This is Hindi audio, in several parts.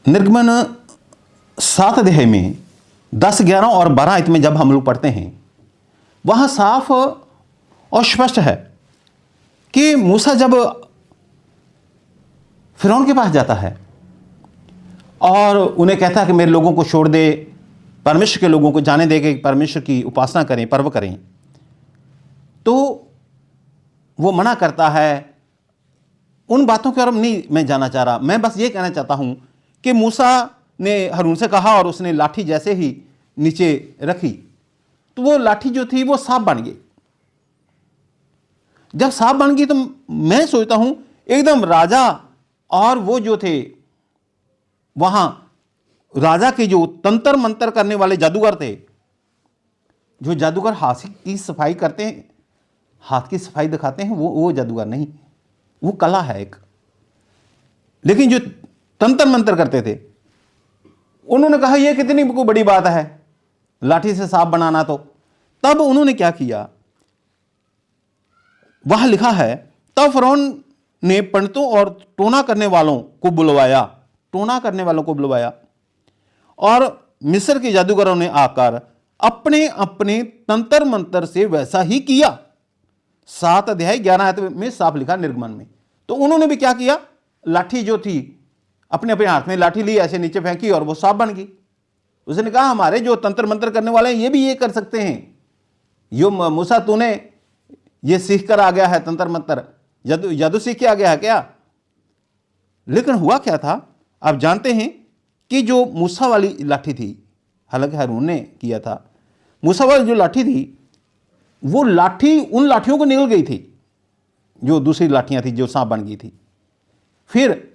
निर्गमन 7 अध्याय में 10, 11 और 12 आयत में जब हम लोग पढ़ते हैं, वहां साफ और स्पष्ट है कि मूसा जब फिरौन के पास जाता है और उन्हें कहता है कि मेरे लोगों को छोड़ दे, परमेश्वर के लोगों को जाने दे कि परमेश्वर की उपासना करें, पर्व करें, तो वो मना करता है। उन बातों की ओर नहीं मैं जाना चाह रहा, मैं बस ये कहना चाहता हूं कि मूसा ने हारून से कहा और उसने लाठी जैसे ही नीचे रखी तो वो लाठी जो थी वो सांप बन गई। जब सांप बन गई तो मैं सोचता हूं एकदम राजा और वो जो थे वहां राजा के जो तंत्र मंत्र करने वाले जादूगर थे, जो जादूगर हाथ की सफाई करते हैं, हाथ की सफाई दिखाते हैं, वो जादूगर नहीं, वो कला है एक। लेकिन जो तंत्र मंत्र करते थे उन्होंने कहा यह कितनी बड़ी बात है लाठी से सांप बनाना। तो तब उन्होंने क्या किया, वहां लिखा है, तब फिरौन ने पंडितों और टोना करने वालों को बुलवाया और मिस्र के जादूगरों ने आकर अपने अपने तंत्र मंत्र से वैसा ही किया। 7 अध्याय 11 आयत में साफ लिखा निर्गमन में। तो उन्होंने भी क्या किया, लाठी जो थी अपने अपने हाथ में लाठी ली, ऐसे नीचे फेंकी और वो सांप बन गई। उसने कहा हमारे जो तंत्र मंत्र करने वाले हैं ये भी ये कर सकते हैं। यो मूसा तूने ये सीख कर आ गया है तंत्र मंत्र, जादू सीख के आ गया है क्या? लेकिन हुआ क्या था आप जानते हैं कि जो मूसा वाली लाठी थी, हालांकि हारून ने किया था, मूसा वाली जो लाठी थी वो लाठी उन लाठियों को निकल गई थी जो दूसरी लाठियां थी जो सांप बन गई थी। फिर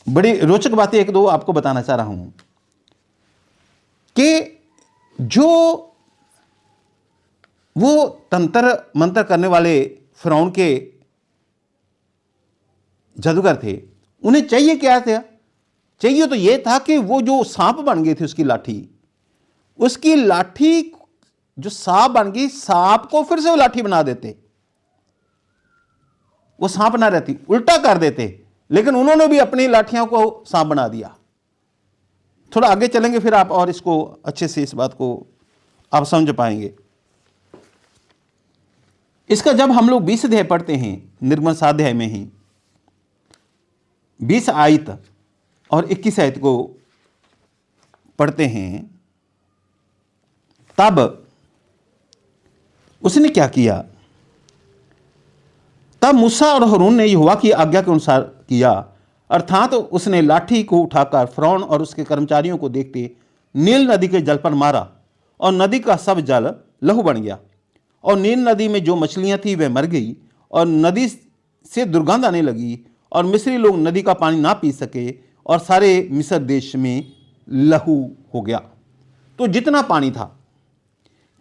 बड़ी रोचक बातें एक दो आपको बताना चाह रहा हूं कि जो वो तंत्र मंत्र करने वाले फिरौन के जादूगर थे, उन्हें चाहिए क्या था? चाहिए तो यह था कि वो जो सांप बन गई थी उसकी लाठी जो सांप बन गई, सांप को फिर से वो लाठी बना देते, वो सांप ना रहती, उल्टा कर देते। लेकिन उन्होंने भी अपनी लाठियों को सांप बना दिया। थोड़ा आगे चलेंगे फिर आप और इसको अच्छे से इस बात को आप समझ पाएंगे। इसका जब हम लोग 20 अध्याय पढ़ते हैं, निर्गमन 7 अध्याय में ही 20 आयत और 21 आयत को पढ़ते हैं, तब उसने क्या किया, तब मूसा और हारून ने यहोवा की आज्ञा के अनुसार किया, अर्थात तो उसने लाठी को उठाकर फिरौन और उसके कर्मचारियों को देखते नील नदी के जल पर मारा और नदी का सब जल लहू बन गया और नील नदी में जो मछलियां थी वह मर गई और नदी से दुर्गंध आने लगी और मिस्री लोग नदी का पानी ना पी सके और सारे मिस्र देश में लहू हो गया। तो जितना पानी था,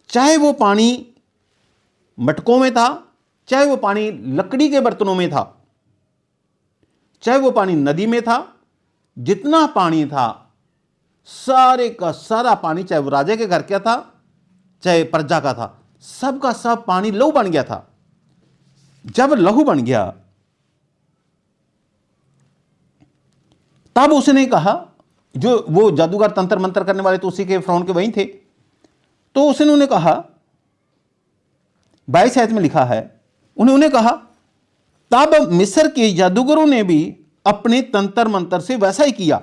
चाहे वो पानी मटकों में था, चाहे वो पानी लकड़ी के बर्तनों में था, चाहे वो पानी नदी में था, जितना पानी था सारे का सारा पानी, चाहे वो राजा के घर का था चाहे प्रजा का था, सबका सब पानी लहू बन गया था। जब लहू बन गया तब उसने कहा, जो वो जादूगर तंत्र मंत्र करने वाले तो उसी के फिरौन के वहीं थे, तो उसने कहा 22 आयत में लिखा है, उन्होंने कहा तब मिस्र के जादूगरों ने भी अपने तंत्र मंत्र से वैसा ही किया।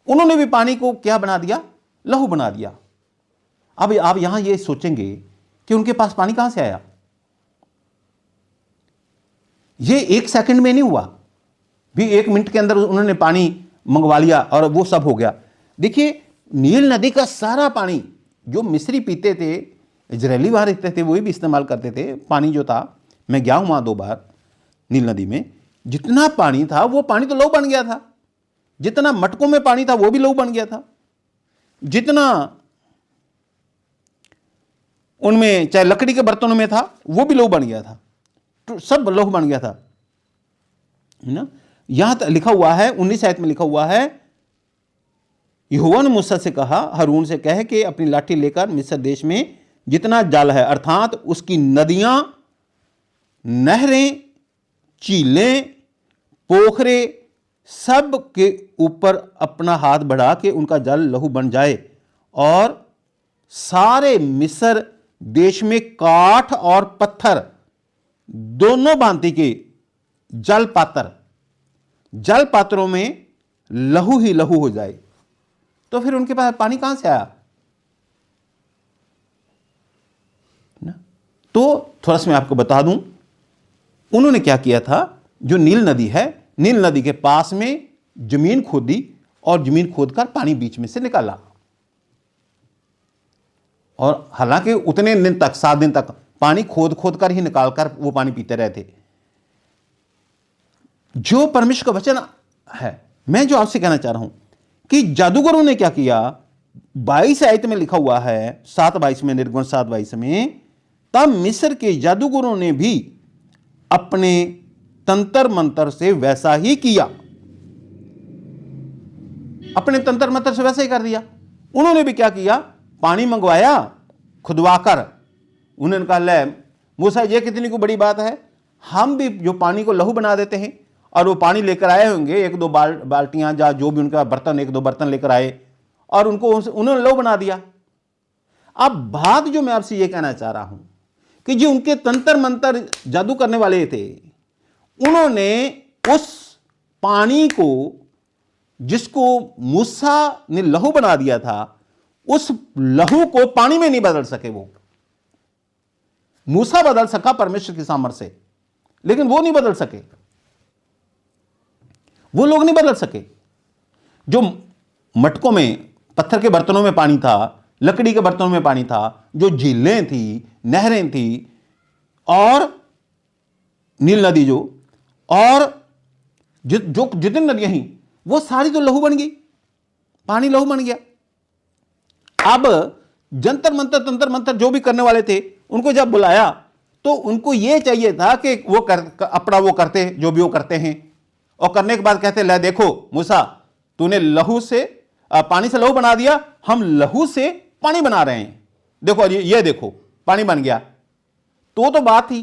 उन्होंने भी पानी को क्या बना दिया, लहू बना दिया। अब आप यहां ये सोचेंगे कि उनके पास पानी कहां से आया। ये 1 सेकंड में नहीं हुआ, भी 1 मिनट के अंदर उन्होंने पानी मंगवा लिया और वो सब हो गया। देखिए नील नदी का सारा पानी जो मिस्री पीते थे, इजरायली वहां रहते थे, वही भी इस्तेमाल करते थे। पानी जो था, मैं गया हूं वहां 2 बार नील नदी में, जितना पानी था वो पानी तो लहू बन गया था। जितना मटकों में पानी था वो भी लहू बन गया था। जितना उनमें चाहे लकड़ी के बर्तनों में था वो भी लहू बन गया था, तो सब लहू बन गया था, है ना। यहां लिखा हुआ है 19 आयत में लिखा हुआ है, यहोवा ने मूसा से कहा, हारून से कह के अपनी लाठी लेकर मिस्र देश में जितना जल है, अर्थात उसकी नदियां, नहरें, झीलें, पोखरे सब के ऊपर अपना हाथ बढ़ा के उनका जल लहू बन जाए, और सारे मिस्र देश में काठ और पत्थर दोनों भांति के जल पात्रों में लहू ही लहू हो जाए। तो फिर उनके पास पानी कहां से आया ना? तो थोड़ा सा मैं आपको बता दूं, उन्होंने क्या किया था, जो नील नदी है, नील नदी के पास में जमीन खोदी और जमीन खोदकर पानी बीच में से निकाला। और हालांकि उतने दिन तक, 7 दिन तक पानी खोद खोद कर ही निकालकर वो पानी पीते रहे थे। जो परमेश्वर का वचन है, मैं जो आपसे कहना चाह रहा हूं कि जादूगरों ने क्या किया, 22 आयत में लिखा हुआ है, 7:22 में, निर्गमन 7:22 में, तब मिस्र के जादूगरों ने भी अपने तंत्र मंत्र से वैसा ही किया। अपने तंत्र मंत्र से वैसा ही कर दिया। उन्होंने भी क्या किया, पानी मंगवाया खुदवाकर। उन्होंने कहा, ले मूसा, ये कितनी को बड़ी बात है, हम भी जो पानी को लहू बना देते हैं। और वो पानी लेकर आए होंगे, 1-2 बाल्टियां, या जो भी उनका बर्तन, 1-2 बर्तन लेकर आए, और उन्होंने लहू बना दिया। अब बात जो मैं आपसे ये कहना चाह रहा हूं कि जो उनके तंत्र मंत्र जादू करने वाले थे, उन्होंने उस पानी को, जिसको मूसा ने लहू बना दिया था, उस लहू को पानी में नहीं बदल सके। वो मूसा बदल सका परमेश्वर की सामर्थ्य से, लेकिन वो नहीं बदल सके, वो लोग नहीं बदल सके। जो मटकों में, पत्थर के बर्तनों में पानी था, लकड़ी के बर्तनों में पानी था, जो झीलें थी, नहरें थी, और नील नदी जो, और जो जितनी नदियां ही, वो सारी तो लहू बन गई, पानी लहू बन गया। अब जंतर मंतर, तंत्र मंत्र जो भी करने वाले थे, उनको जब बुलाया तो उनको यह चाहिए था कि वो अपना वो करते जो भी वो करते हैं, और करने के बाद कहते, ले देखो मूसा, तूने लहू से, पानी से लहू बना दिया, हम लहू से पानी बना रहे हैं, देखो ये देखो पानी बन गया। तो बात थी,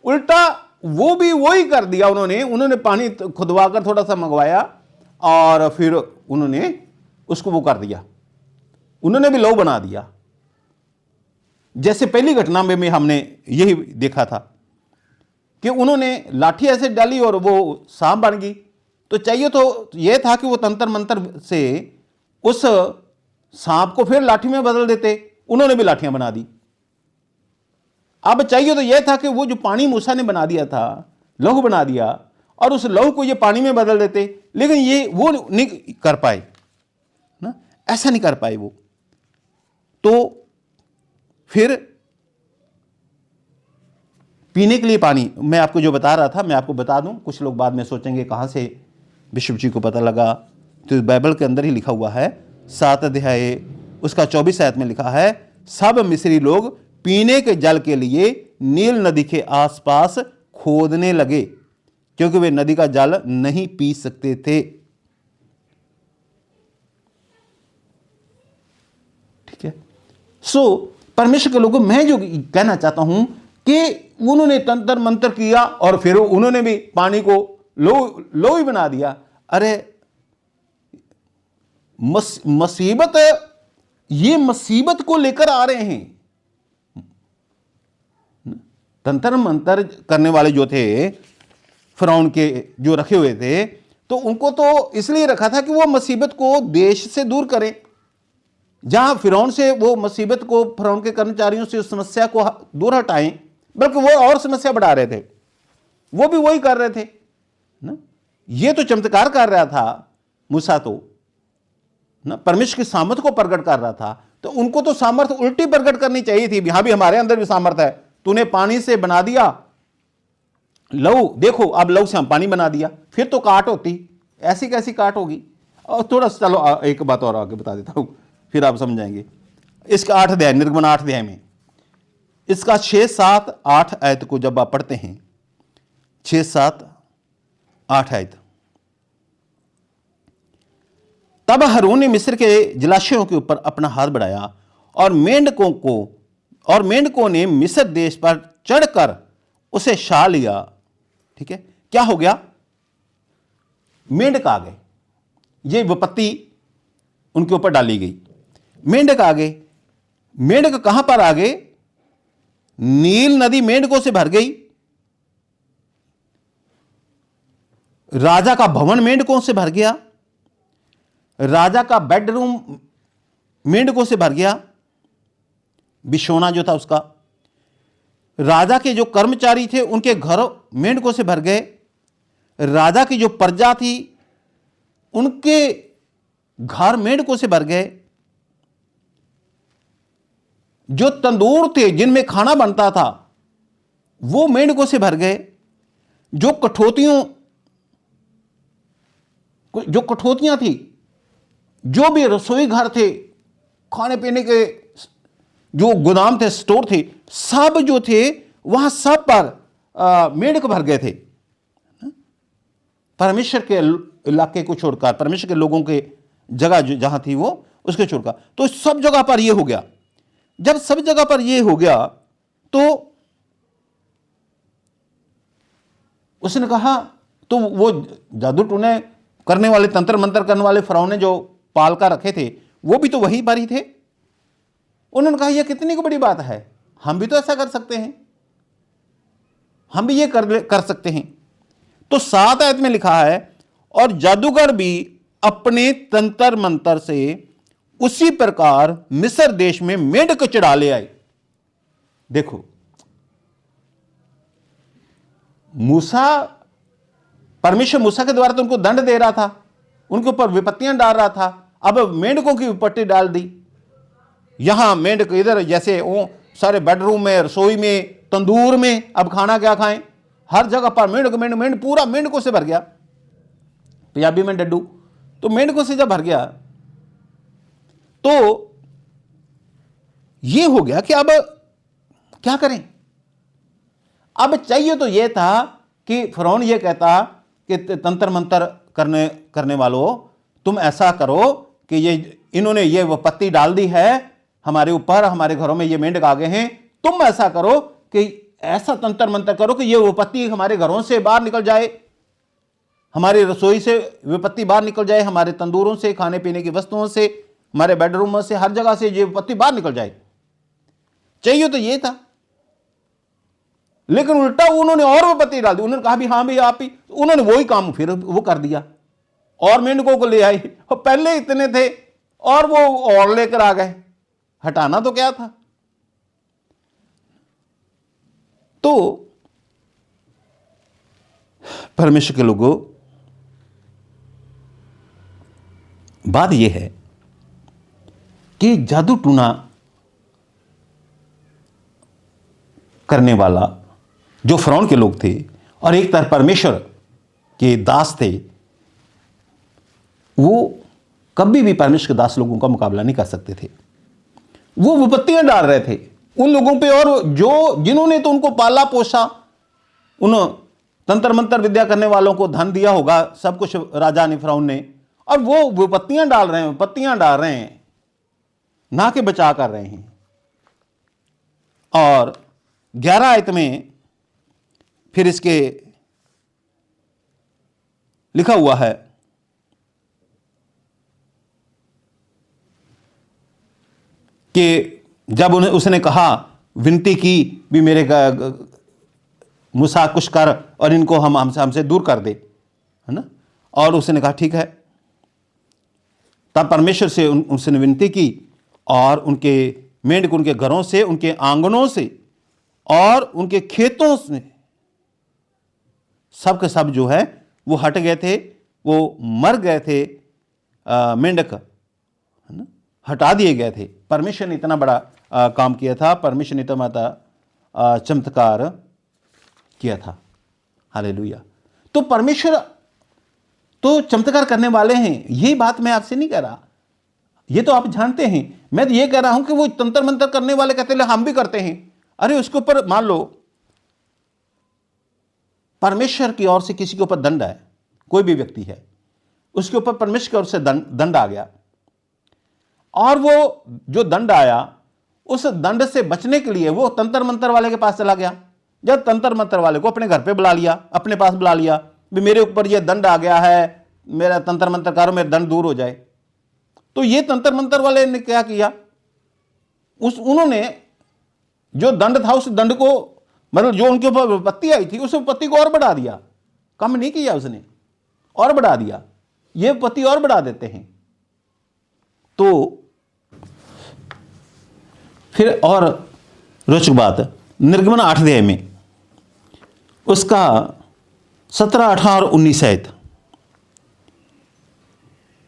उल्टा वो भी वही कर दिया। उन्होंने पानी खुदवाकर थोड़ा सा मंगवाया, और फिर उन्होंने उसको वो कर दिया, उन्होंने भी लहू बना दिया। जैसे पहली घटना में हमने यही देखा था कि उन्होंने लाठी ऐसे डाली और वो सांप बन गई। तो चाहिए तो यह था कि वो तंत्र मंत्र से उस सांप को फिर लाठी में बदल देते, उन्होंने भी लाठियां बना दी। अब चाहिए तो यह था कि वो जो पानी मूसा ने बना दिया था, लहू बना दिया, और उस लहू को ये पानी में बदल देते, लेकिन ये वो नहीं कर पाए ना, ऐसा नहीं कर पाए वो। तो फिर पीने के लिए पानी, मैं आपको जो बता रहा था, मैं आपको बता दूं, कुछ लोग बाद में सोचेंगे कहां से बिशप जी को पता लगा। तो बाइबल के अंदर ही लिखा हुआ है, 7 अध्याय उसका 24 आयत में लिखा है, सब मिस्री लोग पीने के जल के लिए नील नदी के आसपास खोदने लगे, क्योंकि वे नदी का जल नहीं पी सकते थे। ठीक है। परमेश्वर के लोगों, मैं जो कहना चाहता हूं कि उन्होंने तंत्र मंत्र किया, और फिर उन्होंने भी पानी को लो ही बना दिया। अरे मुसीबत, ये मुसीबत को लेकर आ रहे हैं। तंत्र मंत्र करने वाले जो थे, फिरौन के जो रखे हुए थे, तो उनको तो इसलिए रखा था कि वो मुसीबत को देश से दूर करें। जहां फिरौन से वो मुसीबत को, फिरौन के कर्मचारियों से उस समस्या को दूर हटाएं, बल्कि वो और समस्या बढ़ा रहे थे। वो भी वही कर रहे थे ना। ये तो चमत्कार कर रहा था मूसा, तो ना परमेश्वर की सामर्थ को प्रकट कर रहा था। तो उनको तो सामर्थ उल्टी प्रकट करनी चाहिए थी, यहां भी हमारे अंदर भी सामर्थ है। तूने पानी से बना दिया लहू, देखो अब लहू से हम पानी बना दिया, फिर तो काट होती, ऐसी कैसी काट होगी। और थोड़ा चलो एक बात और आगे बता देता हूं, फिर आप समझाएंगे। इसका 8 अध्याय, निर्गमन 8 अध्याय में इसका 6, 7, 8 आयत को जब आप पढ़ते हैं, 6, 7, 8 आयत, तब हारून ने मिस्र के जलाशयों के ऊपर अपना हाथ बढ़ाया, और मेंढकों ने मिस्र देश पर चढ़कर उसे छा लिया। ठीक है, क्या हो गया? मेंढक आ गए, ये विपत्ति उनके ऊपर डाली गई। मेंढक आ गए। मेंढक कहां पर आ गए? नील नदी मेंढकों से भर गई, राजा का भवन मेंढकों से भर गया, राजा का बेडरूम मेंढकों से भर गया, बिछौना जो था उसका, राजा के जो कर्मचारी थे उनके घर मेंढकों से भर गए, राजा की जो प्रजा थी उनके घर मेंढकों से भर गए, जो तंदूर थे जिनमें खाना बनता था वो मेंढकों से भर गए, जो कठौतियां थी, जो भी रसोई घर थे, खाने पीने के जो गोदाम थे, स्टोर थे, सब जो थे वहां सब पर मेंढक भर गए थे। परमेश्वर के इलाके को छोड़कर, परमेश्वर के लोगों के जगह जहां थी वो उसके छोड़कर, तो सब जगह पर यह हो गया। जब सब जगह पर यह हो गया तो उसने कहा, तो वो जादू टूने करने वाले, तंत्र मंत्र करने वाले फराओं ने जो पालका रखे थे वो भी तो वही पर ही थे। उन्होंने कहा यह कितनी को बड़ी बात है, हम भी तो ऐसा कर सकते हैं, हम भी ये कर सकते हैं। तो 7 आयत में लिखा है, और जादूगर भी अपने तंत्र मंत्र से उसी प्रकार मिस्र देश में मेंढक चढ़ा ले आए। देखो, परमेश्वर मूसा के द्वारा तो उनको दंड दे रहा था, उनके ऊपर विपत्तियां डाल रहा था, अब मेंढकों की विपत्ति डाल दी। यहां मेंढक इधर, जैसे वो सारे बेडरूम में, रसोई में, तंदूर में, अब खाना क्या खाएं, हर जगह पर मेंढक पूरा मेंढकों से भर गया। पंजाबी में डड्डू, तो मेंढकों से जब भर गया तो ये हो गया कि अब क्या करें। अब चाहिए तो यह था कि फरौन ये कहता कि तंत्र मंत्र करने वालों, तुम ऐसा करो कि इन्होंने ये विपत्ति डाल दी है हमारे ऊपर, हमारे घरों में ये मेंढक आ गए हैं, तुम ऐसा करो कि ऐसा तंत्र मंत्र करो कि ये विपत्ति हमारे घरों से बाहर निकल जाए, हमारी रसोई से विपत्ति बाहर निकल जाए, हमारे तंदूरों से, खाने पीने की वस्तुओं से, हमारे बेडरूमों से, हर जगह से ये विपत्ति बाहर निकल जाए। चाहिए तो ये था, लेकिन उल्टा उन्होंने और विपत्ति डाल दी। उन्होंने कहा भी हाँ भी आप ही, उन्होंने वही काम फिर वो कर दिया और मेंढकों को ले आई, और पहले इतने थे और वो और लेकर आ गए। हटाना तो क्या था। तो परमेश्वर के लोगों, बात यह है कि जादू टूना करने वाला जो फरौन के लोग थे और एक तरफ परमेश्वर के दास थे, वो कभी भी परमेश्वर के दास लोगों का मुकाबला नहीं कर सकते थे। वो विपत्तियां डाल रहे थे उन लोगों पे, और जिन्होंने तो उनको पाला पोसा, उन तंत्र मंत्र विद्या करने वालों को धन दिया होगा, सब कुछ राजा ने, फरौन ने, और वो विपत्तियां डाल रहे हैं, ना कि बचा कर रहे हैं। और 11 आयत में फिर इसके लिखा हुआ है कि जब उसने कहा, विनती की भी मेरे मूसा कुछ कर और इनको हमसे दूर कर दे, है ना, और उसने कहा ठीक है। तब परमेश्वर से उसने विनती की और उनके मेंढक उनके घरों से, उनके आंगनों से और उनके खेतों से सब के सब जो है वो हट गए थे, वो मर गए थे, मेंढक, है ना, हटा दिए गए थे। परमेश्वर ने इतना बड़ा काम किया था, परमेश्वर ने इतना बड़ा चमत्कार किया था। हालेलुया। तो परमेश्वर तो चमत्कार करने वाले हैं, यही बात मैं आपसे नहीं कह रहा, ये तो आप जानते हैं। मैं तो ये कह रहा हूं कि वो तंत्र मंत्र करने वाले कहते हैं हम भी करते हैं। अरे उसके ऊपर मान लो परमेश्वर की ओर से किसी के ऊपर दंड है, कोई भी व्यक्ति है, उसके ऊपर परमेश्वर की ओर से दंड आ गया, और वो जो दंड आया उस दंड से बचने के लिए वो तंत्र मंत्र वाले के पास चला गया। जब तंत्र मंत्र वाले को अपने घर पे बुला लिया, अपने पास बुला लिया, भी मेरे ऊपर ये दंड आ गया है, मेरा तंत्र मंत्र करो, मेरा दंड दूर हो जाए। तो ये तंत्र मंत्र वाले ने क्या किया, उन्होंने जो दंड था उस दंड को, मतलब जो उनके ऊपर विपत्ति आई थी उस विपत्ति को और बढ़ा दिया, कम नहीं किया उसने, और बढ़ा दिया। ये विपत्ति और बढ़ा देते हैं। तो फिर और रोचक बात, निर्गमन 8 अध्याय में उसका 17, 18 और 19 आयत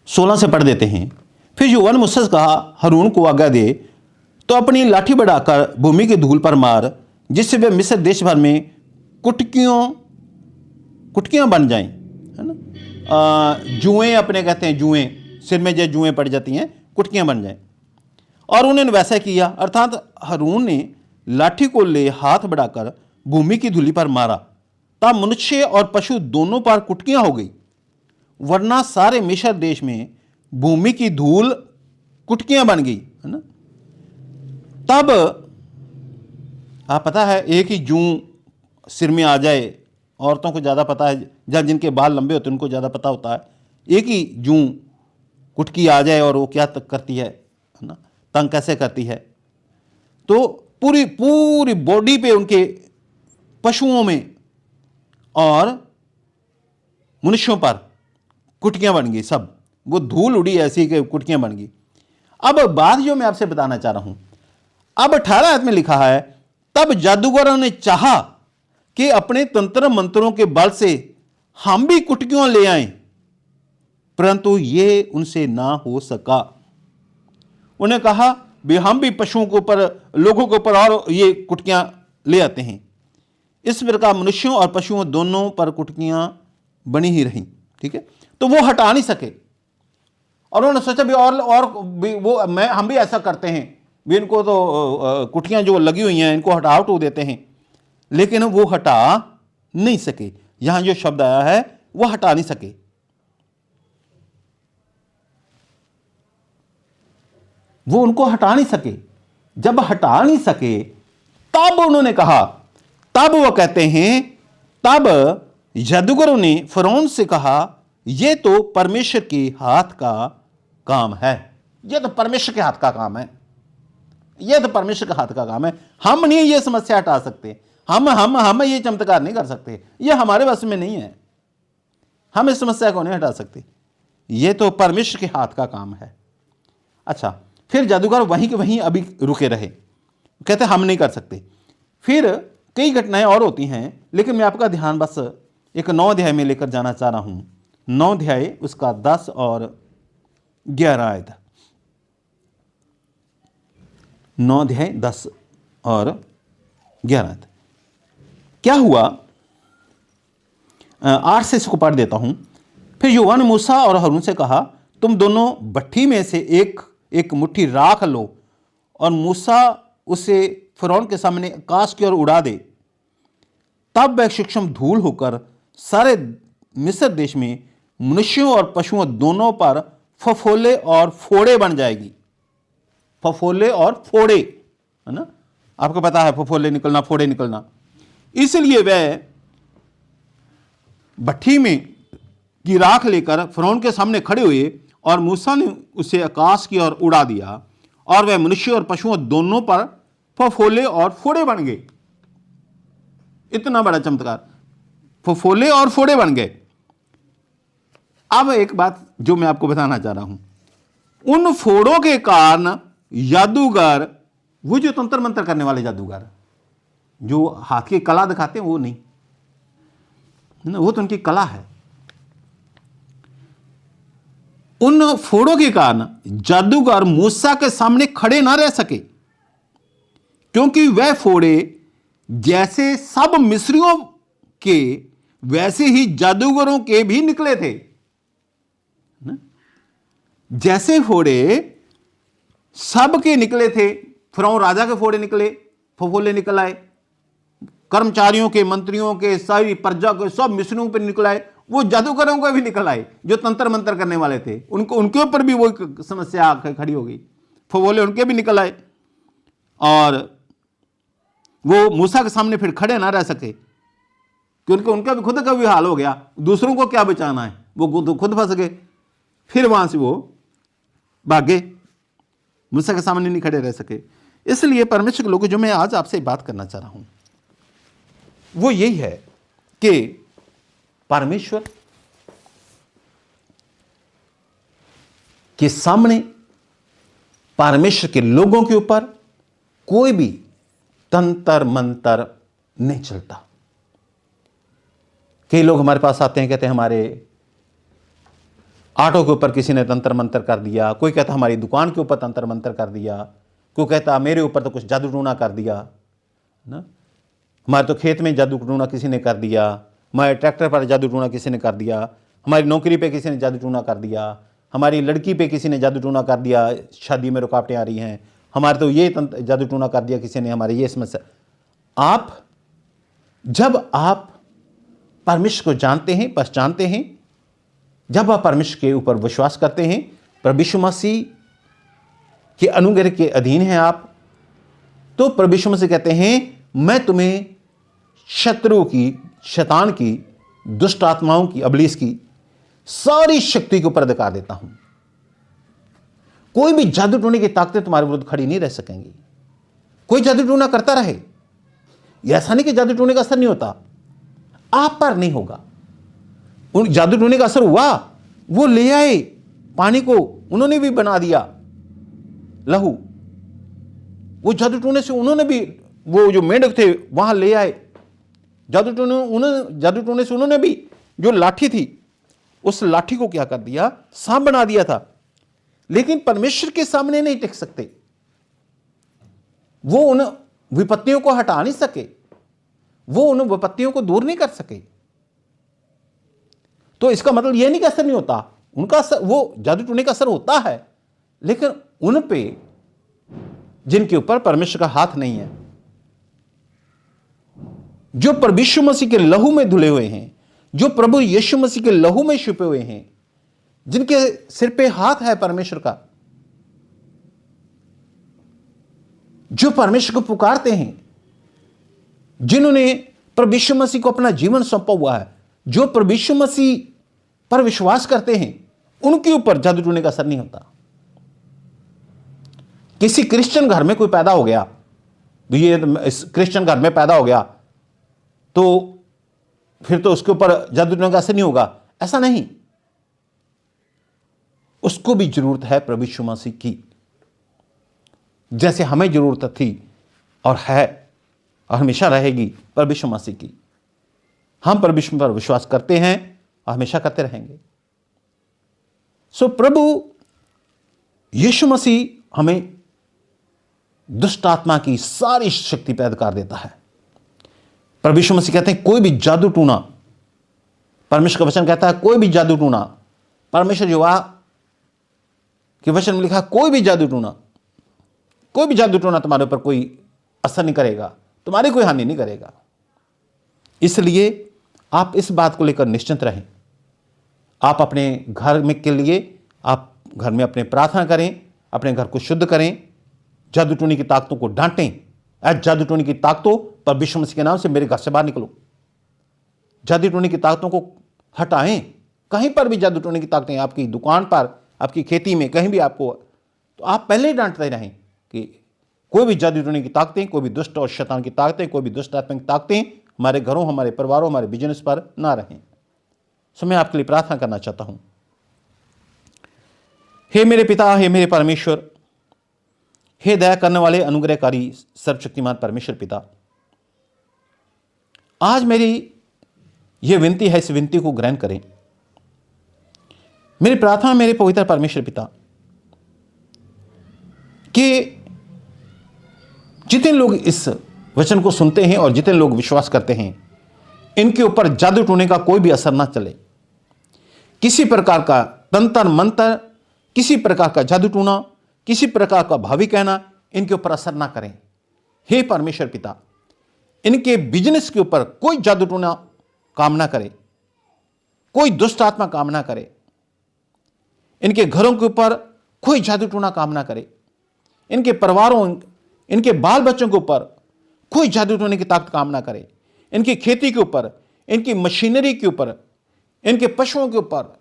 16 से पढ़ देते हैं। फिर यहोवा ने मूसा से कहा, हारून को आज्ञा दे तो अपनी लाठी बढ़ाकर भूमि की धूल पर मार, जिससे वे मिस्र देश भर में कुटकियां बन जाएं, है ना। जुएं अपने कहते हैं, जुएं सिर में जो जुएं पड़ जाती हैं, कुटकियां बन जाएं। और उन्होंने वैसा किया, अर्थात हारून ने लाठी को ले हाथ बढ़ाकर भूमि की धूलि पर मारा, तब मनुष्य और पशु दोनों पर कुटकियां हो गई, वरना सारे मिस्र देश में भूमि की धूल कुटकियां बन गई, है ना। तब आप पता है, एक ही जूं सिर में आ जाए, औरतों को ज़्यादा पता है, जब जिनके बाल लंबे होते हैं उनको ज़्यादा पता होता है, एक ही जूं कुटकी आ जाए और वो क्या करती है ना, तंग कैसे करती है। तो पूरी पूरी बॉडी पे उनके, पशुओं में और मनुष्यों पर कुटकियां बन गई, सब वो धूल उड़ी ऐसी कि कुटकियां बन गई। अब बात जो मैं आपसे बताना चाह रहा हूं, अब 18 आयत में लिखा है, तब जादूगरों ने चाहा कि अपने तंत्र मंत्रों के बल से हम भी कुटकियों ले आएं, परंतु ये उनसे ना हो सका। उन्हें कहा भी हम भी पशुओं के ऊपर, लोगों के ऊपर और ये कुटकियां ले आते हैं। इस प्रकार मनुष्यों और पशुओं दोनों पर कुटकियां बनी ही रहीं। ठीक है, तो वो हटा नहीं सके, और उन्होंने सोचा भी और भी वो हम भी ऐसा करते हैं भी, इनको तो कुटकियां जो लगी हुई हैं इनको हटाओ देते हैं, लेकिन वो हटा नहीं सके। यहां जो शब्द आया है वो हटा नहीं सके। वो उनको हटा नहीं सके। जब हटा नहीं सके तब उन्होंने कहा, तब वो कहते हैं, तब जादूगरों ने फरौन से कहा, यह तो परमेश्वर के हाथ का काम है। यह तो परमेश्वर के हाथ का काम है। यह तो परमेश्वर के हाथ का काम है। हम नहीं ये समस्या हटा सकते। हम ये चमत्कार नहीं कर सकते। यह हमारे बस में नहीं है। हम इस समस्या को नहीं हटा सकते। यह तो परमेश्वर के हाथ का काम है। अच्छा, फिर जादूगर वहीं के वहीं अभी रुके रहे, कहते हम नहीं कर सकते। फिर कई घटनाएं और होती हैं, लेकिन मैं आपका ध्यान बस एक 9 अध्याय में लेकर जाना चाह रहा हूं। 9 अध्याय उसका 10 और 11 आयत। 9 अध्याय 10 और 11 आयत। क्या हुआ, 8 से इसको पढ़ देता हूं। फिर यहोवा ने मूसा और हारून से कहा, तुम दोनों भट्ठी में से एक मुट्ठी राख लो और मूसा उसे फिरौन के सामने आकाश की ओर उड़ा दे। तब वह सूक्ष्म धूल होकर सारे मिस्र देश में मनुष्यों और पशुओं दोनों पर फफोले और फोड़े बन जाएगी। फफोले और फोड़े, है ना, आपको पता है फफोले निकलना, फोड़े निकलना। इसलिए वह भट्ठी में की राख लेकर फिरौन के सामने खड़े हुए और मूसा ने उसे आकाश की ओर उड़ा दिया, और वह मनुष्य और पशुओं दोनों पर फफोले और फोड़े बन गए। इतना बड़ा चमत्कार, फफोले और फोड़े बन गए। अब एक बात जो मैं आपको बताना चाह रहा हूं, उन फोड़ों के कारण जादूगर, वो जो तंत्र मंत्र करने वाले जादूगर जो हाथ की कला दिखाते हैं, वो नहीं, वो तो उनकी कला है। उन फोड़ों के कारण जादूगर मूसा के सामने खड़े ना रह सके, क्योंकि वह फोड़े जैसे सब मिस्रियों के वैसे ही जादूगरों के भी निकले थे। जैसे फोड़े सब के निकले थे, फिरौन राजा के फोड़े निकले, फफोले निकल आए, कर्मचारियों के, मंत्रियों के, सारी प्रजा के, सब मिस्रियों पर निकल आए, वो जादूगरों को भी निकल आए जो तंत्र मंत्र करने वाले थे, उनके ऊपर भी वो समस्या खड़ी हो गई। फफोले उनके भी निकल आए और वो मूसा के सामने फिर खड़े ना रह सके, क्योंकि उनका भी खुद का भी हाल हो गया, दूसरों को क्या बचाना है, वो खुद फंस गए, फिर वहां से वो भागे, मूसा के सामने नहीं खड़े रह सके। इसलिए परमेश्वर के लोगों, जो मैं आज आपसे बात करना चाह रहा हूं वो यही है कि परमेश्वर के सामने, परमेश्वर के लोगों के ऊपर कोई भी तंत्र मंत्र नहीं चलता। कई लोग हमारे पास आते हैं, कहते हैं हमारे ऑटो के ऊपर किसी ने तंत्र मंत्र कर दिया, कोई कहता हमारी दुकान के ऊपर तंत्र मंत्र कर दिया, कोई कहता मेरे ऊपर तो कुछ जादू टूना कर दिया ना, हमारे तो खेत में जादू टूना किसी ने कर दिया, हमारे ट्रैक्टर पर जादू टूना किसी ने कर दिया, हमारी नौकरी पे किसी ने जादू टूना कर दिया, हमारी लड़की पे किसी ने जादू टूना कर दिया, शादी में रुकावटें आ रही हैं, हमारे तो ये जादू टूना कर दिया किसी ने, हमारी ये समस्या। जब आप परमेश्वर को जानते हैं, पहचानते हैं, जब आप परमेश्वर के ऊपर विश्वास करते हैं, प्रभु यीशु मसीह के अनुग्रह के अधीन हैं आप, तो प्रभु यीशु मसीह कहते हैं मैं तुम्हें शत्रु की, शैतान की, दुष्ट आत्माओं की, इब्लीस की सारी शक्ति के ऊपर अधिकार देता हूं। कोई भी जादू टोने की ताकतें तुम्हारे विरुद्ध खड़ी नहीं रह सकेंगी। कोई जादू टोना करता रहे, ऐसा नहीं कि जादू टोने का असर नहीं होता, आप पर नहीं होगा। उन जादू टोने का असर हुआ, वो ले आए पानी को, उन्होंने भी बना दिया लहू। वो जादू टोने से उन्होंने भी, वो जो मेंढक थे वहां ले आए जादू टोने से उन्होंने भी जो लाठी थी उस लाठी को क्या कर दिया, सांप बना दिया था। लेकिन परमेश्वर के सामने नहीं टिक सकते, वो उन विपत्तियों को हटा नहीं सके, वो उन विपत्तियों को दूर नहीं कर सके। तो इसका मतलब यह नहीं कि असर नहीं होता, उनका असर, वो जादू टोने का असर होता है, लेकिन उन पे जिनके ऊपर परमेश्वर का हाथ नहीं है, जो प्रभु यीशु मसीह के लहू में धुले हुए हैं, जो प्रभु यीशु मसीह के लहू में छुपे हुए हैं, जिनके सिर पे हाथ है परमेश्वर का, जो परमेश्वर को पुकारते हैं, जिन्होंने प्रभु यीशु मसीह को अपना जीवन सौंपा हुआ है, जो प्रभु यीशु मसीह पर विश्वास करते हैं, उनके ऊपर जादू टोने का असर नहीं होता। किसी क्रिश्चियन घर में कोई पैदा हो गया, ये क्रिश्चियन घर में पैदा हो गया तो फिर तो उसके ऊपर जादू टोने का असर नहीं होगा, ऐसा नहीं। उसको भी जरूरत है प्रभु यीशु मसीह की, जैसे हमें जरूरत थी और है और हमेशा रहेगी प्रभु यीशु मसीह की। हम प्रभु यीशु पर विश्वास करते हैं और हमेशा करते रहेंगे। सो प्रभु यीशु मसीह हमें दुष्ट आत्मा की सारी शक्ति पर अधिकार देता है। प्रभु यीशु मसीह कहते हैं कोई भी जादू टूना, परमेश्वर का वचन कहता है कोई भी जादू टूना, परमेश्वर युवा के वचन में लिखा कोई भी जादू टूना, कोई भी जादू टूना तुम्हारे ऊपर कोई असर नहीं करेगा, तुम्हारी कोई हानि नहीं करेगा। इसलिए आप इस बात को लेकर निश्चिंत रहें। आप अपने घर में के लिए, आप घर में अपने प्रार्थना करें, अपने घर को शुद्ध करें, जादू टोनी की ताकतों को डांटें। जादू टोनी की ताकतों पर यीशु मसीह के नाम से मेरे घर से बाहर निकलो। जादू टोनी की ताकतों को हटाएं। कहीं पर भी जादू टोनी की ताकतें, आपकी दुकान पर, आपकी खेती में, कहीं भी आपको, तो आप पहले ही डांटते रहें कि कोई भी जादू टोनी की ताकतें, कोई भी दुष्ट और शैतान की ताकतें, कोई भी दुष्ट आत्मा की ताकतें हमारे घरों, हमारे परिवारों, हमारे बिजनेस पर ना रहें। सो मैं आपके लिए प्रार्थना करना चाहता हूं। हे मेरे पिता, हे मेरे परमेश्वर, हे दया करने वाले अनुग्रहकारी सर्वशक्तिमान परमेश्वर पिता, आज मेरी यह विनती है, इस विनती को ग्रहण करें। मेरी प्रार्थना मेरे पवित्र परमेश्वर पिता कि जितने लोग इस वचन को सुनते हैं और जितने लोग विश्वास करते हैं, इनके ऊपर जादू टोने का कोई भी असर ना चले। किसी प्रकार का तंत्र मंत्र, किसी प्रकार का जादू टोना, किसी प्रकार का भावी कहना इनके ऊपर असर ना करें। हे परमेश्वर पिता, इनके बिजनेस के ऊपर कोई जादू टोना काम ना करे, कोई दुष्ट आत्मा काम ना करे। इनके घरों के ऊपर कोई जादू टोना काम ना करे। इनके परिवारों, इनके बाल बच्चों के ऊपर कोई जादू टोने की ताकत काम ना करे। इनकी खेती के ऊपर, इनकी मशीनरी के ऊपर, इनके पशुओं के ऊपर,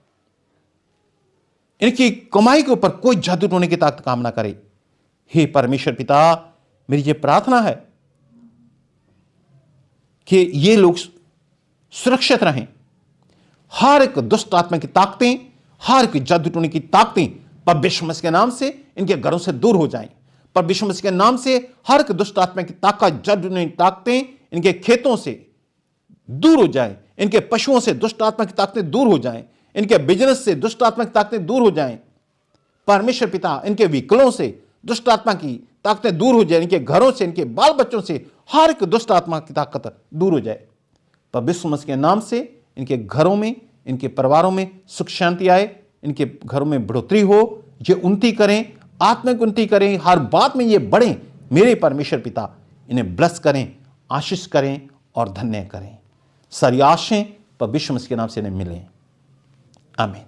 इनकी कमाई के ऊपर कोई जादू टोने की ताकत काम ना करे। हे परमेश्वर पिता, मेरी ये प्रार्थना है कि ये लोग सुरक्षित रहें। हर एक दुष्ट आत्मा की ताकतें, हर एक जादू टोने की ताकतें प्रभु यीशु मसीह के नाम से इनके घरों से दूर हो जाएं। प्रभु यीशु मसीह के नाम से हर एक दुष्ट आत्मा की ताकत, जादू टोने की ताकतें इनके खेतों से दूर हो जाएं। इनके पशुओं से दुष्ट आत्मा की ताकतें दूर हो जाएं। इनके बिजनेस से दुष्ट आत्मा की ताकतें दूर हो जाएं। परमेश्वर पिता, इनके व्हीकलों से दुष्ट आत्मा की ताकतें दूर हो जाए। इनके घरों से, इनके बाल बच्चों से हर एक दुष्ट आत्मा की ताकत दूर हो जाए। प्रभु यीशु मसीह के नाम से इनके घरों में, इनके परिवारों में सुख शांति आए। इनके घरों में बढ़ोतरी हो, ये उन्नति करें, आत्मिक उन्नति करें, हर बात में ये बढ़ें। मेरे परमेश्वर पिता, इन्हें ब्लेस करें, आशीष करें और धन्य करें। सारी आशीषें प्रभु यीशु मसीह के नाम से इन्हें मिलें। आमीन।